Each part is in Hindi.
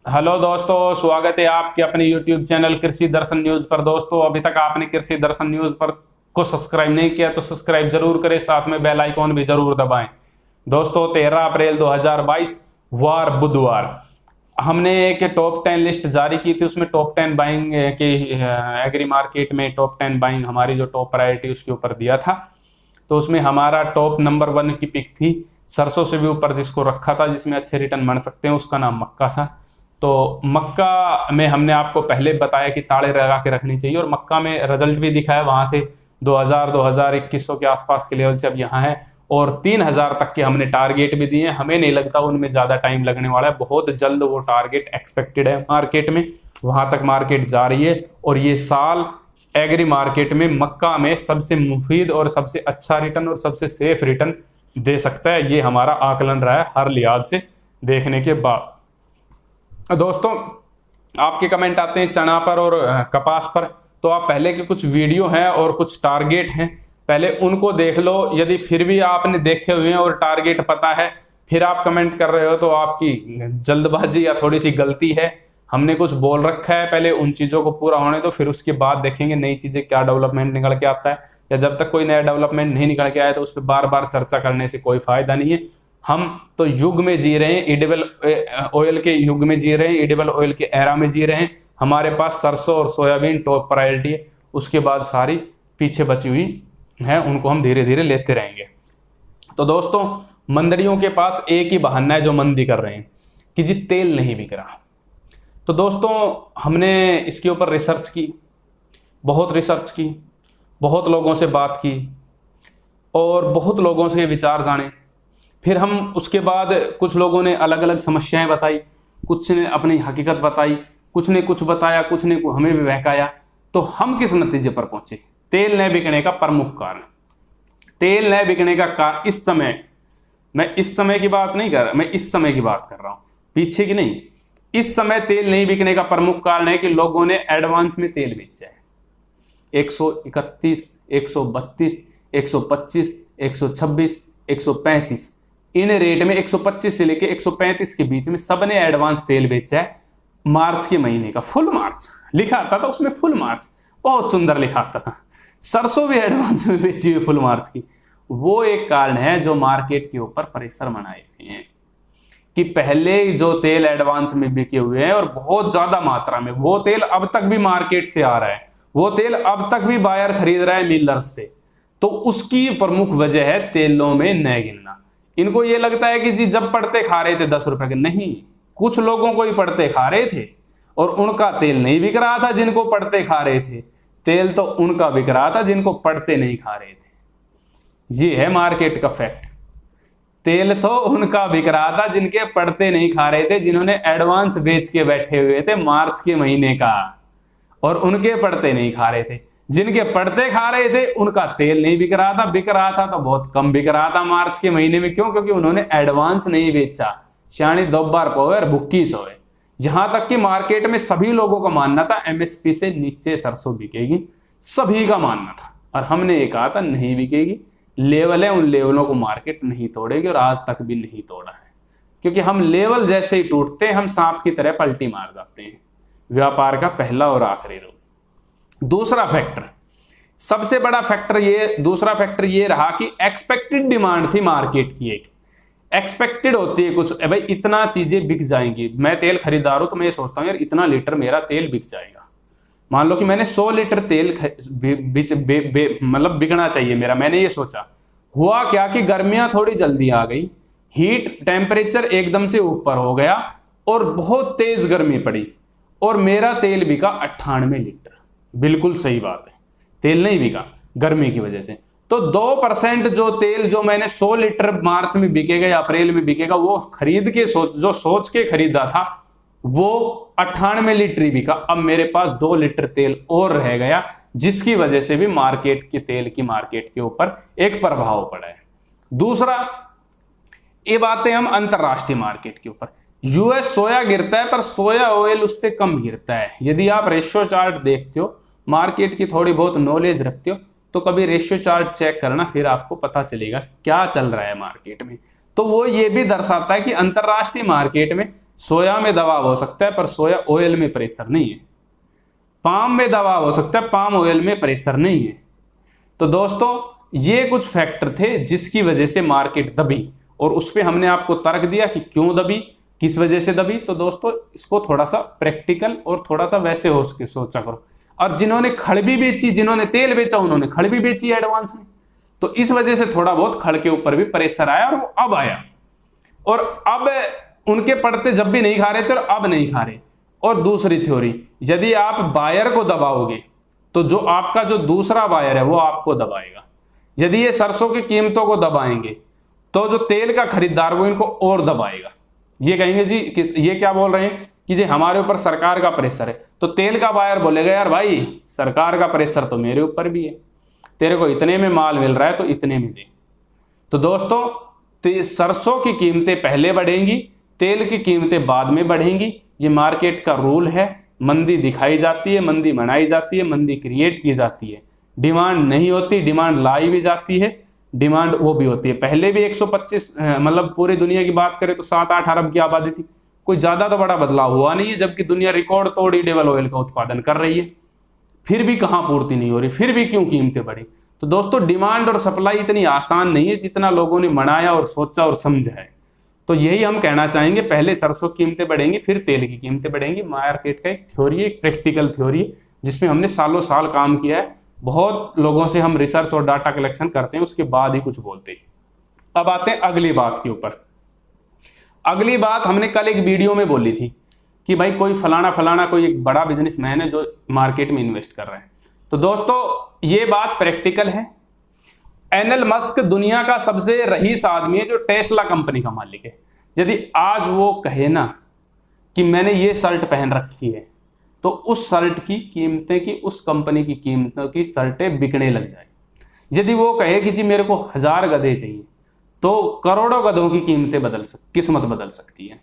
हेलो दोस्तों, स्वागत है आपके अपने YouTube चैनल कृषि दर्शन न्यूज पर। दोस्तों, अभी तक आपने कृषि दर्शन न्यूज पर को सब्सक्राइब नहीं किया तो सब्सक्राइब जरूर करें, साथ में बेल आइकॉन भी जरूर दबाएं। दोस्तों, 13 अप्रैल 2022 वार बुधवार हमने एक टॉप 10 लिस्ट जारी की थी। उसमें टॉप 10 बाइंग के एग्री मार्केट में टॉप 10 बाइंग हमारी जो टॉप प्रायोरिटी उसके ऊपर दिया था। तो उसमें हमारा टॉप नंबर 1 की पिक थी, सरसों से भी ऊपर जिसको रखा था, जिसमें अच्छे रिटर्न बन सकते हैं, उसका नाम मक्का था। तो मक्का में हमने आपको पहले बताया कि ताड़े लगा के रखनी चाहिए, और मक्का में रिजल्ट भी दिखाया। वहां से 2000-2100 के आसपास के लेवल से अब यहाँ है, और 3000 तक के हमने टारगेट भी दिए। हमें नहीं लगता उनमें ज्यादा टाइम लगने वाला है, बहुत जल्द वो टारगेट एक्सपेक्टेड है मार्केट में, वहां तक मार्केट जा रही है। और ये साल एग्री मार्केट में मक्का में सबसे मुफीद और सबसे अच्छा रिटर्न और सबसे सेफ रिटर्न दे सकता है, ये हमारा आकलन रहा है हर लिहाज से देखने के बाद। दोस्तों, आपके कमेंट आते हैं चना पर और कपास पर, तो आप पहले के कुछ वीडियो हैं और कुछ टारगेट हैं, पहले उनको देख लो। यदि फिर भी आपने देखे हुए हैं और टारगेट पता है, फिर आप कमेंट कर रहे हो, तो आपकी जल्दबाजी या थोड़ी सी गलती है। हमने कुछ बोल रखा है, पहले उन चीज़ों को पूरा होने दो, फिर उसके बाद देखेंगे नई चीज़ें क्या डेवलपमेंट निकल के आता है। या जब तक कोई नया डेवलपमेंट नहीं निकल के आया तो उस पर बार बार चर्चा करने से कोई फायदा नहीं है। हम तो युग में जी रहे हैं, एडिबल ऑयल के युग में जी रहे हैं, एडिबल ऑयल के एरा में जी रहे हैं। हमारे पास सरसों और सोयाबीन टॉप प्रायोरिटी है, उसके बाद सारी पीछे बची हुई है, उनको हम धीरे धीरे लेते रहेंगे। तो दोस्तों, मंडियों के पास एक ही बहाना है जो मंदी कर रहे हैं कि जी तेल नहीं बिक रहा। तो दोस्तों, हमने इसके ऊपर रिसर्च की, बहुत रिसर्च की, बहुत लोगों से बात की और बहुत लोगों से विचार जाने। फिर हम उसके बाद कुछ लोगों ने अलग अलग समस्याएं बताई, कुछ ने अपनी हकीकत बताई, कुछ ने कुछ बताया, कुछ ने हमें भी बहकाया। तो हम किस नतीजे पर पहुंचे? तेल न बिकने का प्रमुख कारण, तेल न बिकने का कारण इस समय, मैं इस समय की बात नहीं कर रहा, मैं इस समय की बात कर रहा हूं, पीछे की नहीं। इस समय तेल नहीं बिकने का प्रमुख कारण है कि लोगों ने एडवांस में तेल बेचा है। 131, 132, 125, 126, 135, इन रेट में 125 से लेके 135 के बीच में सबने एडवांस तेल बेचा है। मार्च के महीने का फुल मार्च लिखा आता था, उसमें फुल मार्च बहुत सुंदर लिखा आता था। सरसों भी एडवांस में बेची हुई फुल मार्च की। वो एक कारण है जो मार्केट के ऊपर प्रेशर बनाए हुए हैं कि पहले जो तेल एडवांस में बिके हुए हैं और बहुत ज्यादा मात्रा में, वो तेल अब तक भी मार्केट से आ रहा है, वो तेल अब तक भी बायर खरीद रहा है मिलर्स से। तो उसकी प्रमुख वजह है तेलों में न गिनना। इनको ये लगता है कि जी जब पड़ते खा रहे थे 10 रुपए के, नहीं, कुछ लोगों को ही पड़ते खा रहे थे और उनका तेल नहीं बिक रहा था जिनको पड़ते खा रहे थे। तेल तो उनका बिक रहा था जिनको पड़ते नहीं खा रहे थे। ये है मार्केट का फैक्ट। तेल तो उनका बिक रहा था जिनके पड़ते नहीं खा रहे थे, जिन्होंने एडवांस बेच के बैठे हुए थे मार्च के महीने का, और उनके पड़ते नहीं खा रहे थे। जिनके पड़ते खा रहे थे उनका तेल नहीं बिक रहा था, बिक रहा था तो बहुत कम बिक रहा था मार्च के महीने में। क्यों? क्योंकि उन्होंने एडवांस नहीं बेचा। श्याणी दोबार पोवे और बुक्की सोए। जहां तक कि मार्केट में सभी लोगों का मानना था एमएसपी से नीचे सरसों बिकेगी, सभी का मानना था, और हमने ये कहा था नहीं बिकेगी। लेवल है, उन लेवलों को मार्केट नहीं तोड़ेगी, और आज तक भी नहीं तोड़ा है। क्योंकि हम लेवल जैसे ही टूटते हैं, हम सांप की तरह पलटी मार जाते हैं। व्यापार का पहला और आखिरी रूल। दूसरा फैक्टर, सबसे बड़ा फैक्टर ये, दूसरा फैक्टर ये रहा कि एक्सपेक्टेड डिमांड थी मार्केट की। एक एक्सपेक्टेड होती है कुछ, भाई इतना चीजें बिक जाएंगी। मैं तेल खरीदार हूं तो मैं ये सोचता हूं यार इतना लीटर मेरा तेल बिक जाएगा। मान लो कि मैंने 100 लीटर तेल मतलब बिकना चाहिए मेरा, मैंने ये सोचा। हुआ क्या कि गर्मियां थोड़ी जल्दी आ गई, हीट टेम्परेचर एकदम से ऊपर हो गया और बहुत तेज गर्मी पड़ी, और मेरा तेल बिका 98 लीटर। बिल्कुल सही बात है, तेल नहीं बिका गर्मी की वजह से। तो 2% जो तेल जो मैंने 100 लीटर मार्च में बिकेगा या अप्रैल में बिकेगा, वो खरीद के सोच के खरीदा था, वो 98 लीटर ही बिका। अब मेरे पास 2 लीटर तेल और रह गया, जिसकी वजह से भी मार्केट के तेल की मार्केट के ऊपर एक प्रभाव पड़ा है। दूसरा, ये बातें हम अंतरराष्ट्रीय मार्केट के ऊपर। यूएस सोया गिरता है पर सोया ऑयल उससे कम गिरता है। यदि आप रेशियो चार्ट देखते हो, मार्केट की थोड़ी बहुत नॉलेज रखते हो, तो कभी रेशियो चार्ट चेक करना, फिर आपको पता चलेगा क्या चल रहा है मार्केट में। तो वो ये भी दर्शाता है कि अंतरराष्ट्रीय मार्केट में सोया में दबाव हो सकता है पर सोया ऑयल में प्रेशर नहीं है। पाम में दबाव हो सकता है, पाम ऑयल में प्रेशर नहीं है। तो दोस्तों ये कुछ फैक्टर थे जिसकी वजह से मार्केट दबी, और उस पर हमने आपको तर्क दिया कि क्यों दबी, किस वजह से दबी। तो दोस्तों इसको थोड़ा सा प्रैक्टिकल और थोड़ा सा वैसे हो के सोचा करो। और जिन्होंने खड़ भी बेची, जिन्होंने तेल बेचा, उन्होंने खड़ भी बेची एडवांस में, तो इस वजह से थोड़ा बहुत खड़ के ऊपर भी प्रेशर आया, और वो अब आया। और अब उनके पड़ते जब भी नहीं खा रहे थे और अब नहीं खा रहे। और दूसरी थ्योरी, यदि आप बायर को दबाओगे तो जो आपका जो दूसरा बायर है वो आपको दबाएगा। यदि ये सरसों की कीमतों को दबाएंगे तो जो तेल का खरीदार वो इनको और दबाएगा। ये कहेंगे जी ये क्या बोल रहे हैं कि जी हमारे ऊपर सरकार का प्रेशर है, तो तेल का बायर बोलेगा यार भाई सरकार का प्रेशर तो मेरे ऊपर भी है, तेरे को इतने में माल मिल रहा है तो इतने में दे। तो दोस्तों सरसों की कीमतें पहले बढ़ेंगी, तेल की कीमतें बाद में बढ़ेंगी। ये मार्केट का रूल है। मंदी दिखाई जाती है, मंदी बनाई जाती है, मंदी क्रिएट की जाती है। डिमांड नहीं होती, डिमांड लाई भी जाती है, डिमांड वो भी होती है। पहले भी 125 मतलब पूरी दुनिया की बात करें तो 7-8 अरब की आबादी थी, कोई ज़्यादा तो बड़ा बदलाव हुआ नहीं है, जबकि दुनिया रिकॉर्ड तोड़ एडिबल ऑयल का उत्पादन कर रही है। फिर भी कहाँ पूर्ति नहीं हो रही, फिर भी क्यों कीमतें बढ़ी। तो दोस्तों डिमांड और सप्लाई इतनी आसान नहीं है जितना लोगों ने मनाया और सोचा और समझा है। तो यही हम कहना चाहेंगे, पहले सरसों की कीमतें बढ़ेंगी फिर तेल की कीमतें बढ़ेंगी। मार्केट का एक थ्योरी, एक प्रैक्टिकल थ्योरी जिसमें हमने सालों साल काम किया है। बहुत लोगों से हम रिसर्च और डाटा कलेक्शन करते हैं, उसके बाद ही कुछ बोलते हैं। अब आते हैं अगली बात के ऊपर। अगली बात हमने कल एक वीडियो में बोली थी कि भाई कोई फलाना कोई एक बड़ा बिजनेसमैन है जो मार्केट में इन्वेस्ट कर रहा है। तो दोस्तों ये बात प्रैक्टिकल है। एलन मस्क दुनिया का सबसे रईस आदमी है जो टेस्ला कंपनी का मालिक है। यदि आज वो कहे ना कि मैंने ये शर्ट पहन रखी है तो उस शर्ट की कीमतें की, उस कंपनी की कीमतों की शर्टें बिकने लग जाए। यदि वो कहे कि जी मेरे को 1000 गधे चाहिए तो करोड़ों गधों की कीमतें किस्मत बदल सकती है।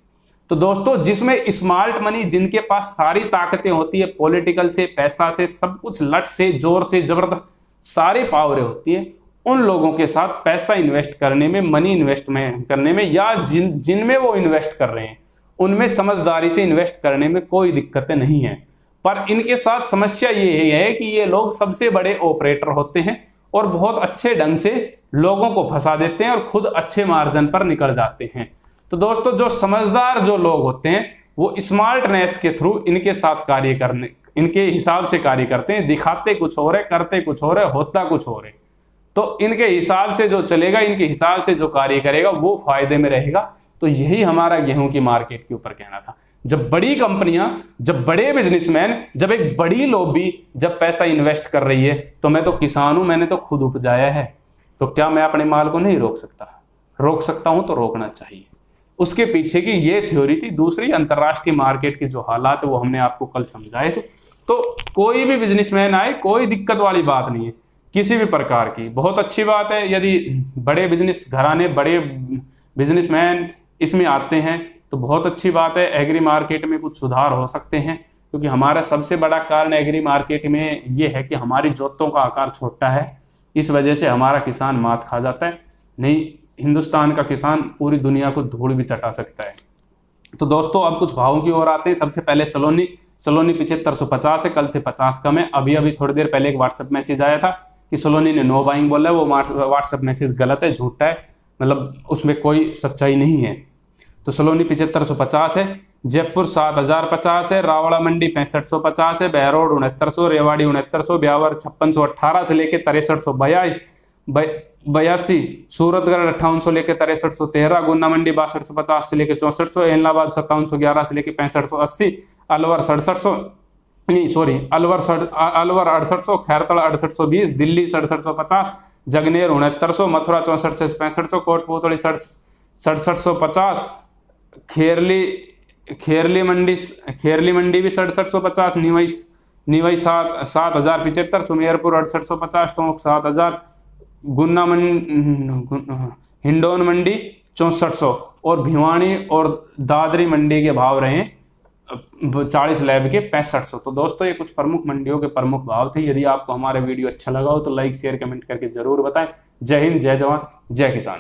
तो दोस्तों जिसमें स्मार्ट मनी, जिनके पास सारी ताकतें होती है, पॉलिटिकल से, पैसा से, सब कुछ, लट से, जोर से, जबरदस्त सारी पावरें होती है, उन लोगों के साथ पैसा इन्वेस्ट करने में, मनी इन्वेस्टमेंट करने में, या जिनमें वो इन्वेस्ट कर रहे हैं उनमें समझदारी से इन्वेस्ट करने में कोई दिक्कतें नहीं है। पर इनके साथ समस्या ये है कि ये लोग सबसे बड़े ऑपरेटर होते हैं और बहुत अच्छे ढंग से लोगों को फंसा देते हैं और खुद अच्छे मार्जिन पर निकल जाते हैं। तो दोस्तों जो समझदार जो लोग होते हैं वो स्मार्टनेस के थ्रू इनके साथ कार्य करने, इनके हिसाब से कार्य करते हैं। दिखाते कुछ और है, करते कुछ और है, होता कुछ और है। तो इनके हिसाब से जो चलेगा, इनके हिसाब से जो कार्य करेगा वो फायदे में रहेगा। तो यही हमारा गेहूं की मार्केट के ऊपर कहना था। जब बड़ी कंपनियां, जब बड़े बिजनेसमैन, जब एक बड़ी लॉबी जब पैसा इन्वेस्ट कर रही है, तो मैं तो किसान हूं, मैंने तो खुद उपजाया है, तो क्या मैं अपने माल को नहीं रोक सकता? रोक सकता हूं तो रोकना चाहिए। उसके पीछे की ये थ्योरी थी। दूसरी, अंतर्राष्ट्रीय मार्केट के जो हालात है वो हमने आपको कल समझाए थे। तो कोई भी बिजनेसमैन आए, कोई दिक्कत वाली बात नहीं है किसी भी प्रकार की। बहुत अच्छी बात है यदि बड़े बिजनेस घराने, बड़े बिजनेसमैन इसमें आते हैं तो बहुत अच्छी बात है। एग्री मार्केट में कुछ सुधार हो सकते हैं, क्योंकि हमारा सबसे बड़ा कारण एग्री मार्केट में ये है कि हमारी जोतों का आकार छोटा है, इस वजह से हमारा किसान मात खा जाता है। नहीं, हिंदुस्तान का किसान पूरी दुनिया को धूल भी चटा सकता है। तो दोस्तों अब कुछ भावों की ओर आते हैं। सबसे पहले सलोनी 7550 है, कल से 50 कम है। अभी थोड़ी देर पहले एक व्हाट्सएप मैसेज आया था कि सलोनी ने नो बाइंग बोला है, वो व्हाट्सएप मैसेज गलत है, झूठा है, मतलब उसमें कोई सच्चाई नहीं है। तो सलोनी 7550 है, जयपुर 7050 है, रावड़ा मंडी 6550 है, बहरोड 6900, रेवाड़ी 6900, ब्यावर 5618 से लेकर 6382, सूरतगढ़ 5800 लेकर 6313, गुन्ना मंडी 6250 से लेकर 6400, इलाहाबाद 5711 से लेकर 6580, अलवर 6800, खैरतड़ 6820, दिल्ली 6750, जगनेर 6900, मथुरा 64 से 6500, कोटपुतली 6750, खेरली मंडी भी 6750, निवई 7075, सुमेरपुर 6850, टोंक 7000, गुन्ना हिंडौन मंडी 6400 और भिवानी और दादरी मंडी के भाव रहे 40 लैब के 6500। तो दोस्तों ये कुछ प्रमुख मंडियों के प्रमुख भाव थे। यदि आपको हमारा वीडियो अच्छा लगा हो तो लाइक, शेयर, कमेंट करके जरूर बताएं। जय हिंद, जय जवान, जय किसान।